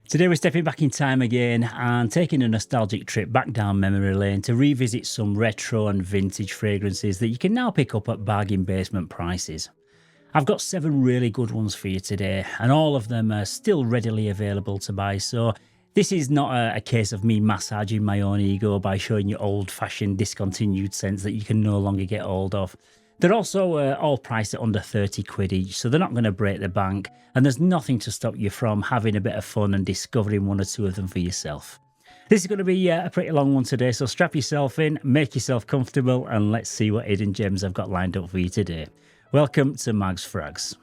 Today we're stepping back in time again and taking a nostalgic trip back down memory lane to revisit some retro and vintage fragrances that you can now pick up at bargain basement prices. I've got 7 really good ones for you today, and all of them are still readily available to buy, so this is not a case of me massaging my own ego by showing you old-fashioned discontinued scents that you can no longer get hold of. They're also all priced at under 30 quid each, so they're not going to break the bank, and there's nothing to stop you from having a bit of fun and discovering 1 or 2 of them for yourself. This is going to be a pretty long one today, so strap yourself in, make yourself comfortable, and let's see what hidden gems I've got lined up for you today. Welcome to Mags Frags.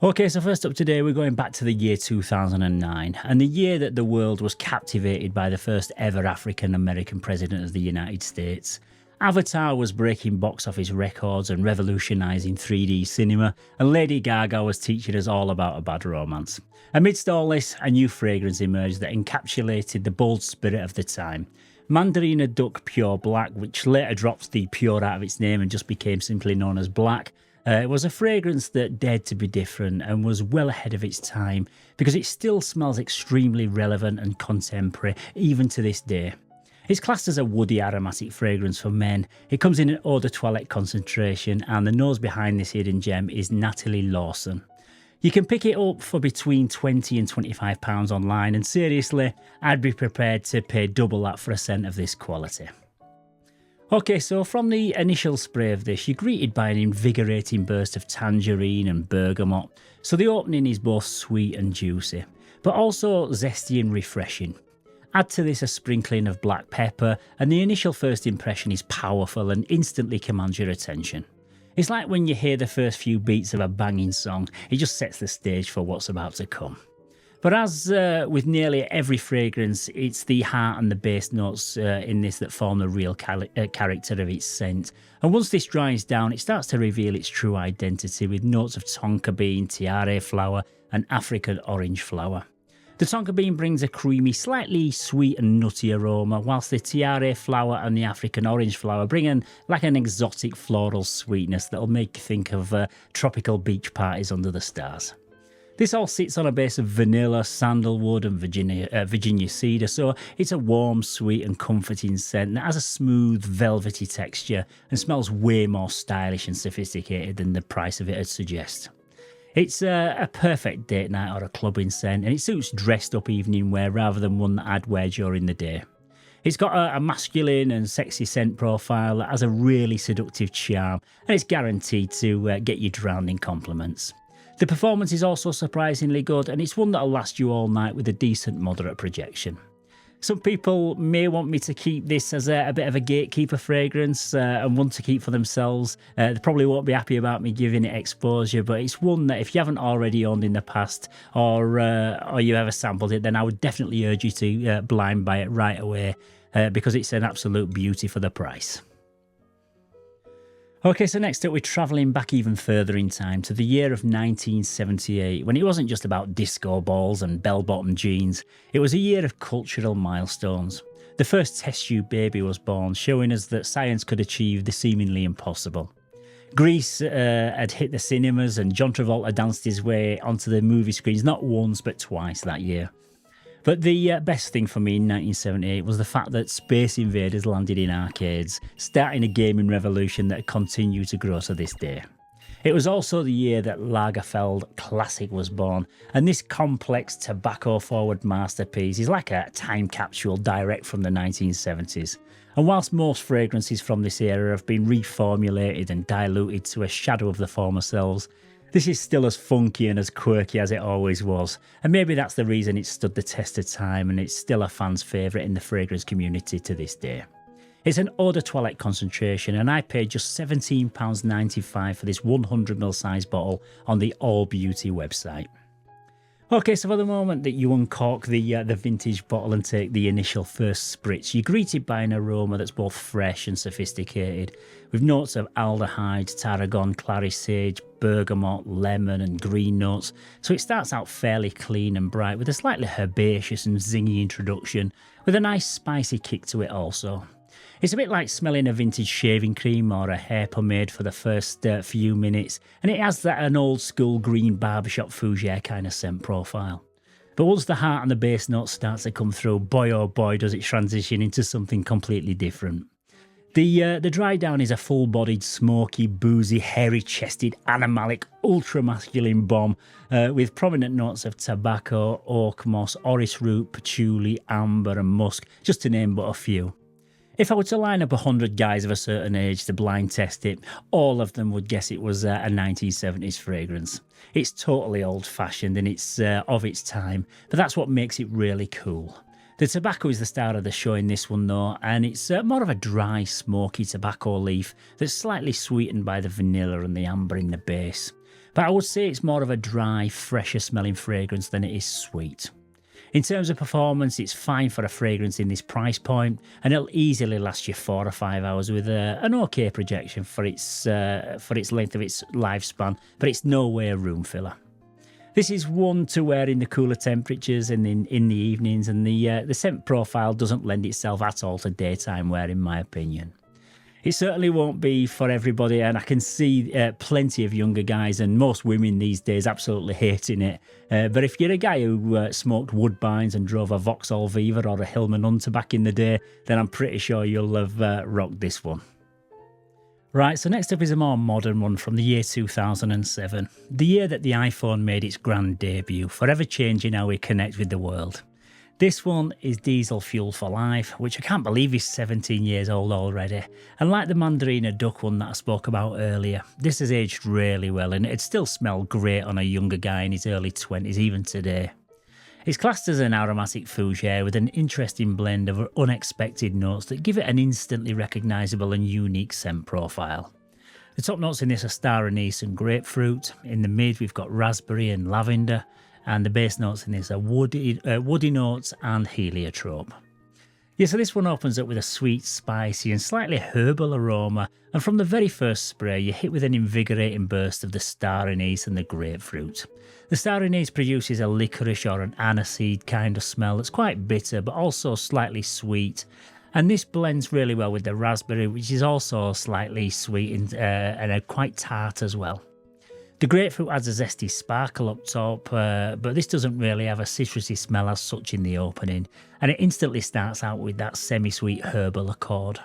Okay, so first up today, we're going back to the year 2009, and the year that the world was captivated by the first ever African-American president of the United States. Avatar was breaking box office records and revolutionising 3D cinema, and Lady Gaga was teaching us all about a bad romance. Amidst all this, a new fragrance emerged that encapsulated the bold spirit of the time. Mandarina Duck Pure Black, which later dropped the pure out of its name and just became simply known as Black, it was a fragrance that dared to be different and was well ahead of its time because it still smells extremely relevant and contemporary even to this day. It's classed as a woody aromatic fragrance for men. It comes in an eau de toilette concentration, and the nose behind this hidden gem is Natalie Lawson. You can pick it up for between £20 and £25 online, and seriously, I'd be prepared to pay double that for a scent of this quality. Okay, so from the initial spray of this, you're greeted by an invigorating burst of tangerine and bergamot, so the opening is both sweet and juicy, but also zesty and refreshing. Add to this a sprinkling of black pepper, and the initial first impression is powerful and instantly commands your attention. It's like when you hear the first few beats of a banging song, it just sets the stage for what's about to come. But as with nearly every fragrance, it's the heart and the base notes in this that form the real character of its scent. And once this dries down, it starts to reveal its true identity with notes of tonka bean, tiare flower and African orange flower. The tonka bean brings a creamy, slightly sweet and nutty aroma, whilst the tiare flower and the African orange flower bring in like an exotic floral sweetness that'll make you think of tropical beach parties under the stars. This all sits on a base of vanilla, sandalwood and Virginia cedar, so it's a warm, sweet and comforting scent that has a smooth, velvety texture and smells way more stylish and sophisticated than the price of it would suggest. It's a perfect date night or a clubbing scent, and it suits dressed up evening wear rather than one that I'd wear during the day. It's got a masculine and sexy scent profile that has a really seductive charm, and it's guaranteed to get you drowned in compliments. The performance is also surprisingly good, and it's one that'll last you all night with a decent moderate projection. Some people may want me to keep this as a bit of a gatekeeper fragrance and one to keep for themselves. They probably won't be happy about me giving it exposure, but it's one that if you haven't already owned in the past or you ever sampled it, then I would definitely urge you to blind buy it right away because it's an absolute beauty for the price. Okay, so next up we're travelling back even further in time to the year of 1978, when it wasn't just about disco balls and bell-bottom jeans, it was a year of cultural milestones. The first test tube baby was born, showing us that science could achieve the seemingly impossible. Grease had hit the cinemas, and John Travolta danced his way onto the movie screens not once but twice that year. But the best thing for me in 1978 was the fact that Space Invaders landed in arcades, starting a gaming revolution that continued to grow to this day. It was also the year that Lagerfeld Classic was born, and this complex tobacco-forward masterpiece is like a time capsule direct from the 1970s. And whilst most fragrances from this era have been reformulated and diluted to a shadow of the former selves, this is still as funky and as quirky as it always was, and maybe that's the reason it's stood the test of time and it's still a fan's favourite in the fragrance community to this day. It's an eau de toilette concentration, and I paid just £17.95 for this 100ml size bottle on the All Beauty website. Okay, so for the moment that you uncork the vintage bottle and take the initial first spritz, you're greeted by an aroma that's both fresh and sophisticated, with notes of aldehyde, tarragon, clary sage, bergamot, lemon and green notes. So it starts out fairly clean and bright with a slightly herbaceous and zingy introduction, with a nice spicy kick to it also. It's a bit like smelling a vintage shaving cream or a hair pomade for the first few minutes, and it has an old school green barbershop fougere kind of scent profile. But once the heart and the base notes start to come through, boy oh boy does it transition into something completely different. The dry down is a full-bodied, smoky, boozy, hairy-chested, animalic, ultra-masculine bomb with prominent notes of tobacco, oak moss, orris root, patchouli, amber and musk, just to name but a few. If I were to line up 100 guys of a certain age to blind test it, all of them would guess it was a 1970s fragrance. It's totally old-fashioned and it's of its time, but that's what makes it really cool. The tobacco is the star of the show in this one though, and it's more of a dry, smoky tobacco leaf that's slightly sweetened by the vanilla and the amber in the base. But I would say it's more of a dry, fresher smelling fragrance than it is sweet. In terms of performance, it's fine for a fragrance in this price point, and it'll easily last you 4 or 5 hours with an okay projection for its length of its lifespan, but it's no way a room filler. This is one to wear in the cooler temperatures and in the evenings, and the scent profile doesn't lend itself at all to daytime wear in my opinion. It certainly won't be for everybody, and I can see plenty of younger guys and most women these days absolutely hating it. But if you're a guy who smoked Woodbines and drove a Vauxhall Viva or a Hillman Hunter back in the day, then I'm pretty sure you'll have rocked this one. Right, so next up is a more modern one from the year 2007, the year that the iPhone made its grand debut, forever changing how we connect with the world. This one is Diesel Fuel for Life, which I can't believe is 17 years old already, and like the Mandarina Duck one that I spoke about earlier, this has aged really well and it'd still smell great on a younger guy in his early 20s even today. It's classed as an aromatic fougere with an interesting blend of unexpected notes that give it an instantly recognisable and unique scent profile. The top notes in this are star anise and grapefruit. In the mid we've got raspberry and lavender, and the base notes in this are woody notes and heliotrope. Yeah, so this one opens up with a sweet, spicy and slightly herbal aroma, and from the very first spray you're hit with an invigorating burst of the star anise and the grapefruit. The star anise produces a licorice or an aniseed kind of smell that's quite bitter but also slightly sweet, and this blends really well with the raspberry, which is also slightly sweet and quite tart as well. The grapefruit adds a zesty sparkle up top, but this doesn't really have a citrusy smell as such in the opening, and it instantly starts out with that semi-sweet herbal accord.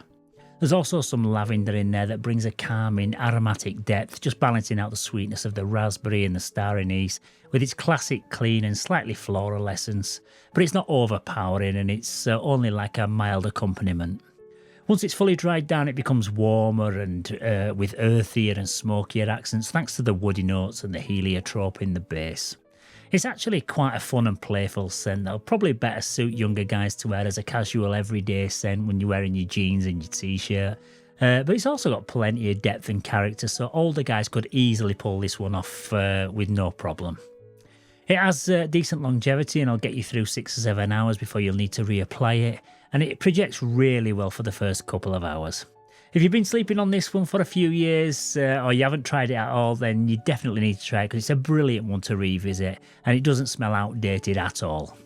There's also some lavender in there that brings a calming aromatic depth, just balancing out the sweetness of the raspberry and the star anise with its classic clean and slightly floral essence, but it's not overpowering and it's only like a mild accompaniment. Once it's fully dried down, it becomes warmer and with earthier and smokier accents thanks to the woody notes and the heliotrope in the base. It's actually quite a fun and playful scent that'll probably better suit younger guys to wear as a casual everyday scent when you're wearing your jeans and your t-shirt. But it's also got plenty of depth and character, so older guys could easily pull this one off with no problem. It has decent longevity and it'll get you through 6 or 7 hours before you'll need to reapply it, and it projects really well for the first couple of hours. If you've been sleeping on this one for a few years or you haven't tried it at all, then you definitely need to try it because it's a brilliant one to revisit and it doesn't smell outdated at all.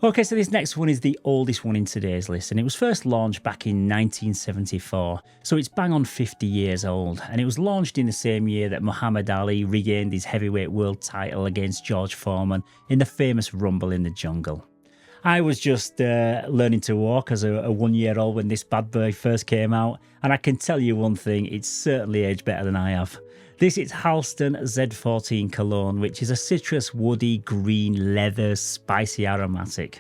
Okay, so this next one is the oldest one in today's list, and it was first launched back in 1974, so it's bang on 50 years old, and it was launched in the same year that Muhammad Ali regained his heavyweight world title against George Foreman in the famous Rumble in the Jungle. I was just learning to walk as a 1-year-old when this bad boy first came out, and I can tell you one thing, it's certainly aged better than I have. This is Halston Z14 Cologne, which is a citrus, woody, green, leather, spicy aromatic.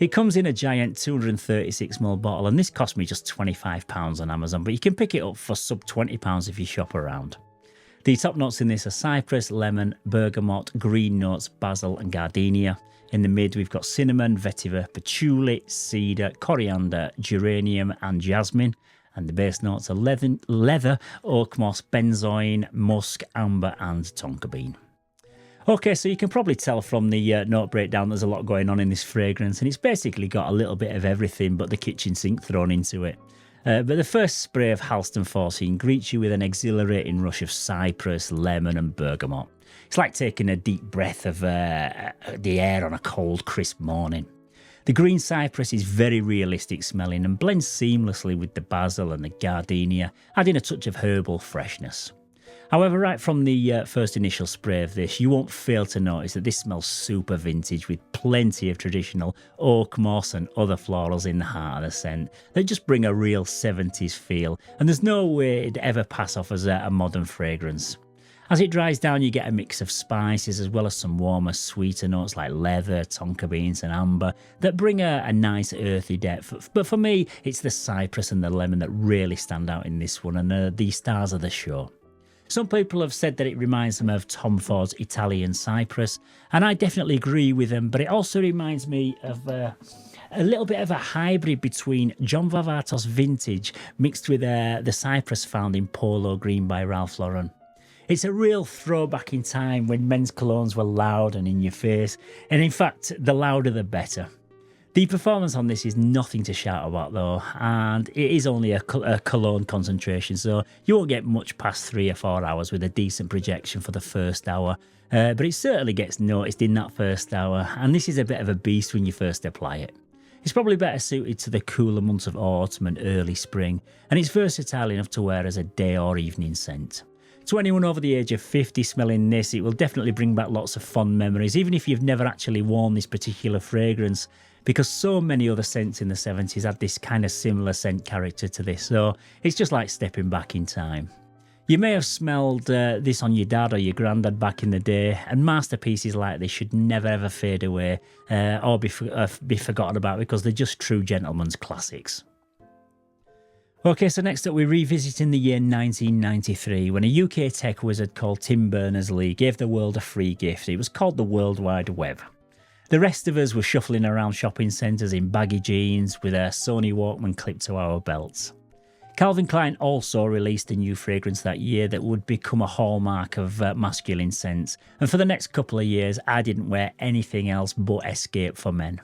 It comes in a giant 236ml bottle, and this cost me just £25 on Amazon, but you can pick it up for sub £20 if you shop around. The top notes in this are cypress, lemon, bergamot, green notes, basil and gardenia. In the mid, we've got cinnamon, vetiver, patchouli, cedar, coriander, geranium and jasmine. And the base notes are leather, oak moss, benzoin, musk, amber and tonka bean. Okay, so you can probably tell from the note breakdown there's a lot going on in this fragrance, and it's basically got a little bit of everything but the kitchen sink thrown into it. But the first spray of Halston 14 greets you with an exhilarating rush of cypress, lemon and bergamot. It's like taking a deep breath of the air on a cold, crisp morning. The green cypress is very realistic smelling and blends seamlessly with the basil and the gardenia, adding a touch of herbal freshness. However, right from the first initial spray of this, you won't fail to notice that this smells super vintage with plenty of traditional oak moss and other florals in the heart of the scent that just bring a real 70s feel, and there's no way it'd ever pass off as a modern fragrance. As it dries down, you get a mix of spices as well as some warmer, sweeter notes like leather, tonka beans and amber that bring a nice earthy depth. But for me, it's the cypress and the lemon that really stand out in this one, and the stars of the show. Some people have said that it reminds them of Tom Ford's Italian Cypress, and I definitely agree with them, but it also reminds me of a little bit of a hybrid between John Varvatos Vintage mixed with the Cypress found in Polo Green by Ralph Lauren. It's a real throwback in time when men's colognes were loud and in your face, and in fact, the louder the better. The performance on this is nothing to shout about though, and it is only a cologne concentration, so you won't get much past 3 or 4 hours with a decent projection for the first hour, but it certainly gets noticed in that first hour, and this is a bit of a beast when you first apply it. It's probably better suited to the cooler months of autumn and early spring, and it's versatile enough to wear as a day or evening scent. To anyone over the age of 50 smelling this, it will definitely bring back lots of fond memories, even if you've never actually worn this particular fragrance, because so many other scents in the 70s had this kind of similar scent character to this, so it's just like stepping back in time. You may have smelled this on your dad or your granddad back in the day, and masterpieces like this should never ever fade away or be forgotten about, because they're just true gentleman's classics. Okay, so next up we're revisiting the year 1993 when a UK tech wizard called Tim Berners-Lee gave the world a free gift. It was called the World Wide Web. The rest of us were shuffling around shopping centres in baggy jeans with a Sony Walkman clipped to our belts. Calvin Klein also released a new fragrance that year that would become a hallmark of masculine scents, and for the next couple of years I didn't wear anything else but Escape for men.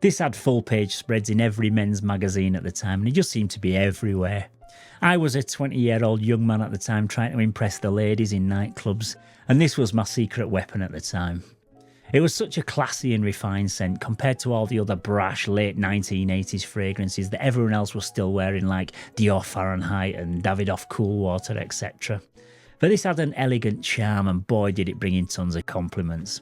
This had full-page spreads in every men's magazine at the time, and it just seemed to be everywhere. I was a 20-year-old young man at the time trying to impress the ladies in nightclubs, and this was my secret weapon at the time. It was such a classy and refined scent compared to all the other brash late 1980s fragrances that everyone else was still wearing, like Dior Fahrenheit and Davidoff Cool Water, etc. But this had an elegant charm, and boy did it bring in tons of compliments.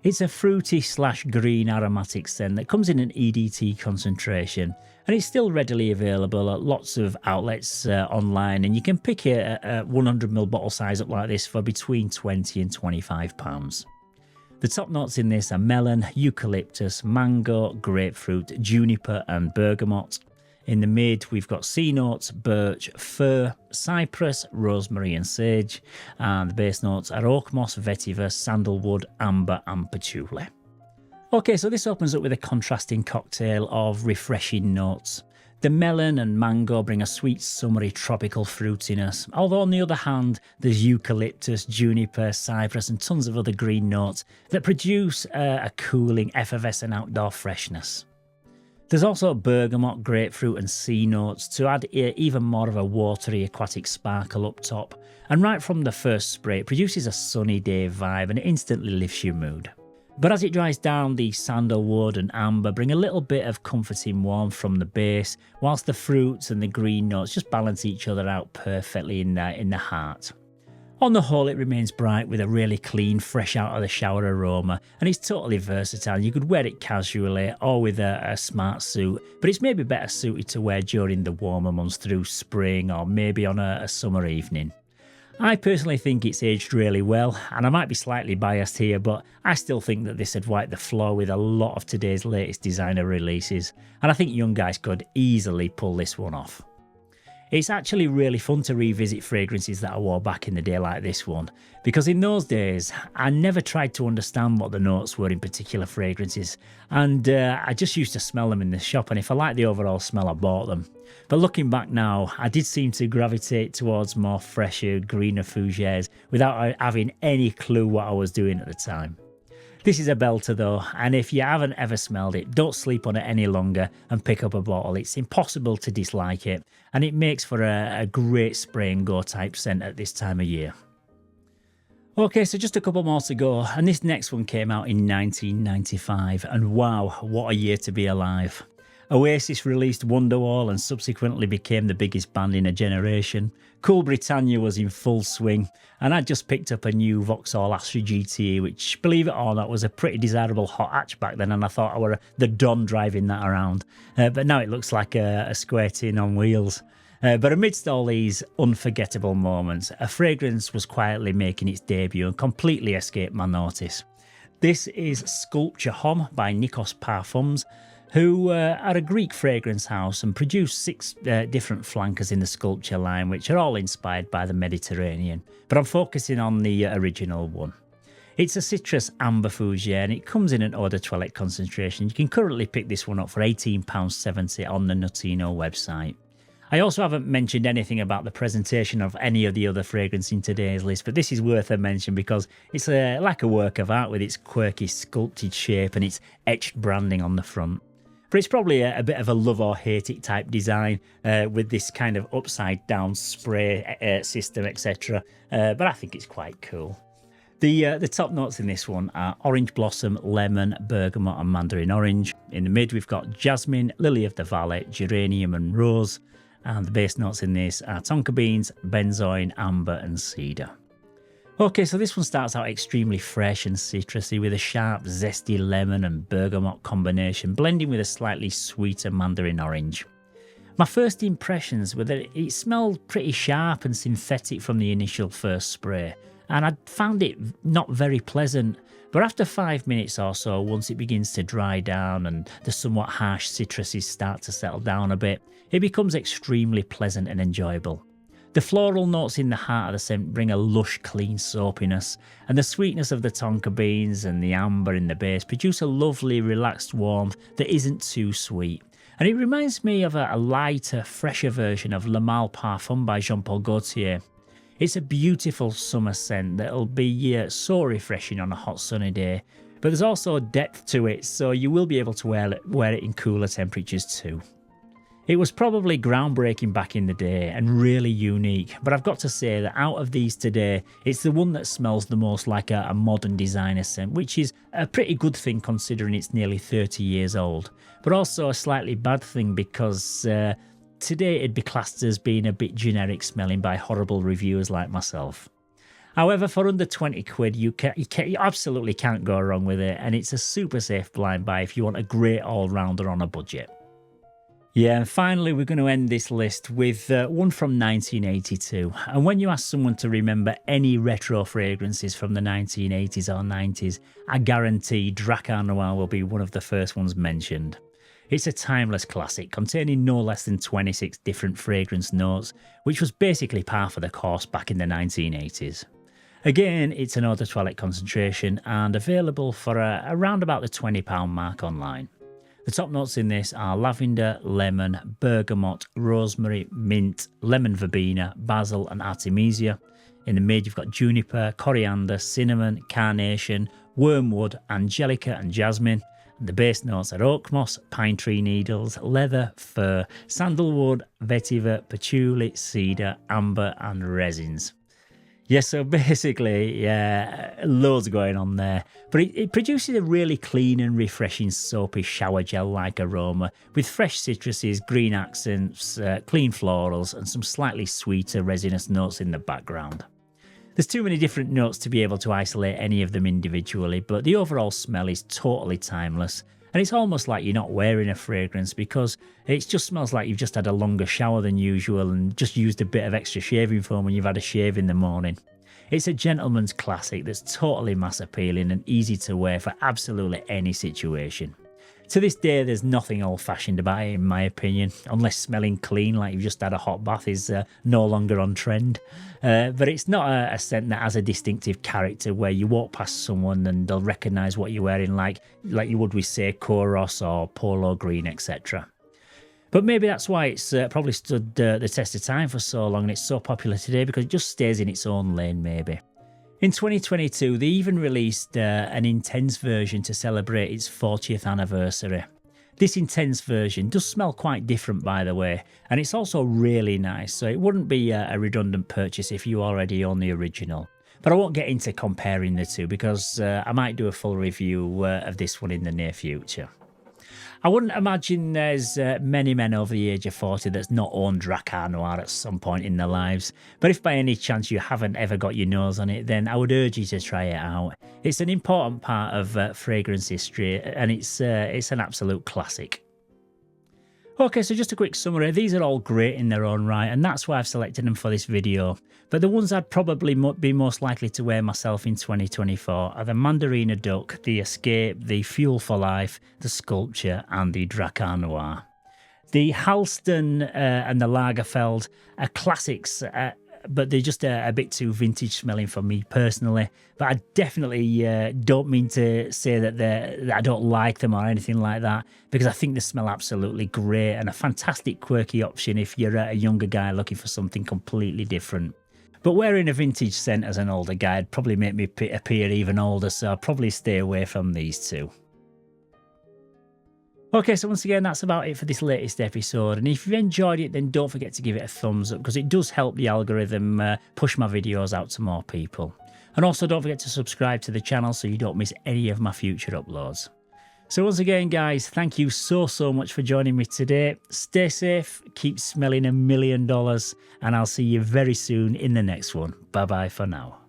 It's a fruity/green aromatic scent that comes in an EDT concentration, and it's still readily available at lots of outlets online, and you can pick a 100ml bottle size up like this for between £20 and £25. The top notes in this are melon, eucalyptus, mango, grapefruit, juniper and bergamot. In the mid, we've got C notes, birch, fir, cypress, rosemary and sage, and the base notes are oak moss, vetiver, sandalwood, amber and patchouli. Okay, so this opens up with a contrasting cocktail of refreshing notes. The melon and mango bring a sweet, summery, tropical fruitiness, although on the other hand, there's eucalyptus, juniper, cypress and tons of other green notes that produce a cooling, effervescent outdoor freshness. There's also bergamot, grapefruit and sea notes to add even more of a watery aquatic sparkle up top, and right from the first spray it produces a sunny day vibe and it instantly lifts your mood. But as it dries down, the sandalwood and amber bring a little bit of comforting warmth from the base, whilst the fruits and the green notes just balance each other out perfectly in the heart. On the whole, it remains bright with a really clean, fresh out of the shower aroma, and it's totally versatile. You could wear it casually or with a smart suit, but it's maybe better suited to wear during the warmer months through spring or maybe on a summer evening. I personally think it's aged really well, and I might be slightly biased here, but I still think that this had wiped the floor with a lot of today's latest designer releases, and I think young guys could easily pull this one off. It's actually really fun to revisit fragrances that I wore back in the day like this one, because in those days I never tried to understand what the notes were in particular fragrances, and I just used to smell them in the shop, and if I liked the overall smell I bought them. But looking back now, I did seem to gravitate towards more fresher, greener fougères without having any clue what I was doing at the time. This is a belter though, and if you haven't ever smelled it, don't sleep on it any longer and pick up a bottle. It's impossible to dislike it, and it makes for a great spray and go type scent at this time of year. Okay, so just a couple more to go, and this next one came out in 1995, and wow, what a year to be alive. Oasis released Wonderwall and subsequently became the biggest band in a generation. Cool Britannia was in full swing, and I'd just picked up a new Vauxhall Astra GTE, which, believe it or not, was a pretty desirable hot hatch back then, and I thought I were the Don driving that around. But now it looks like a square tin on wheels. But amidst all these unforgettable moments, a fragrance was quietly making its debut and completely escaped my notice. This is Sculpture Homme by Nikos Parfums, who are a Greek fragrance house and produce 6 different flankers in the Sculpture line, which are all inspired by the Mediterranean. But I'm focusing on the original one. It's a citrus amber fougere and it comes in an eau de toilette concentration. You can currently pick this one up for £18.70 on the Notino website. I also haven't mentioned anything about the presentation of any of the other fragrances in today's list, but this is worth a mention because it's like a work of art with its quirky sculpted shape and its etched branding on the front. But it's probably a bit of a love or hate it type design with this kind of upside down spray system, etc. But I think it's quite cool. The top notes in this one are orange blossom, lemon, bergamot and mandarin orange. In the mid we've got jasmine, lily of the valley, geranium and rose. And the base notes in this are tonka beans, benzoin, amber and cedar. Okay, so this one starts out extremely fresh and citrusy with a sharp, zesty lemon and bergamot combination, blending with a slightly sweeter mandarin orange. My first impressions were that it smelled pretty sharp and synthetic from the initial first spray, and I found it not very pleasant. But after 5 minutes or so, once it begins to dry down and the somewhat harsh citruses start to settle down a bit, it becomes extremely pleasant and enjoyable. The floral notes in the heart of the scent bring a lush, clean soapiness, and the sweetness of the tonka beans and the amber in the base produce a lovely, relaxed warmth that isn't too sweet. And it reminds me of a lighter, fresher version of Le Male Parfum by Jean-Paul Gaultier. It's a beautiful summer scent that'll be so refreshing on a hot sunny day, but there's also depth to it, so you will be able to wear it in cooler temperatures too. It was probably groundbreaking back in the day and really unique, but I've got to say that out of these today, it's the one that smells the most like a modern designer scent, which is a pretty good thing considering it's nearly 30 years old, but also a slightly bad thing because today it'd be classed as being a bit generic smelling by horrible reviewers like myself. However, for under 20 quid, you absolutely can't go wrong with it, and it's a super safe blind buy if you want a great all-rounder on a budget. Yeah, and finally we're going to end this list with one from 1982. And when you ask someone to remember any retro fragrances from the 1980s or 90s, I guarantee Drakkar Noir will be one of the first ones mentioned. It's a timeless classic containing no less than 26 different fragrance notes, which was basically par for the course back in the 1980s. Again, it's an eau de toilette concentration and available for around about the £20 mark online. The top notes in this are lavender, lemon, bergamot, rosemary, mint, lemon verbena, basil and artemisia. In the mid you've got juniper, coriander, cinnamon, carnation, wormwood, angelica and jasmine. The base notes are oak moss, pine tree needles, leather, fir, sandalwood, vetiver, patchouli, cedar, amber and resins. Yes, so basically, loads going on there. But it produces a really clean and refreshing soapy shower gel-like aroma with fresh citruses, green accents, clean florals and some slightly sweeter resinous notes in the background. There's too many different notes to be able to isolate any of them individually, but the overall smell is totally timeless. And it's almost like you're not wearing a fragrance because it just smells like you've just had a longer shower than usual and just used a bit of extra shaving foam when you've had a shave in the morning. It's a gentleman's classic that's totally mass appealing and easy to wear for absolutely any situation. To this day, there's nothing old-fashioned about it in my opinion, unless smelling clean like you've just had a hot bath is no longer on trend. But it's not a scent that has a distinctive character where you walk past someone and they'll recognise what you're wearing like you would with, say, Koros or Polo Green, etc. But maybe that's why it's probably stood the test of time for so long and it's so popular today, because it just stays in its own lane maybe. In 2022, they even released an intense version to celebrate its 40th anniversary. This intense version does smell quite different, by the way, and it's also really nice, so it wouldn't be a redundant purchase if you already own the original. But I won't get into comparing the two because I might do a full review of this one in the near future. I wouldn't imagine there's many men over the age of 40 that's not owned Drakkar Noir at some point in their lives. But if by any chance you haven't ever got your nose on it, then I would urge you to try it out. It's an important part of fragrance history, and it's an absolute classic. Okay, so just a quick summary. These are all great in their own right, and that's why I've selected them for this video. But the ones I'd probably be most likely to wear myself in 2024 are the Mandarina Duck, the Escape, the Fuel for Life, the Sculpture, and the Drakkar Noir. The Halston and the Lagerfeld are classics, but they're just a bit too vintage smelling for me personally. But I definitely don't mean to say that I don't like them or anything like that, because I think they smell absolutely great and a fantastic quirky option if you're a younger guy looking for something completely different. But wearing a vintage scent as an older guy would probably make me appear even older, so I'll probably stay away from these two. Okay, so once again, that's about it for this latest episode. And if you've enjoyed it, then don't forget to give it a thumbs up, because it does help the algorithm push my videos out to more people. And also don't forget to subscribe to the channel so you don't miss any of my future uploads. So once again, guys, thank you so much for joining me today. Stay safe, keep smelling $1 million, and I'll see you very soon in the next one. Bye-bye for now.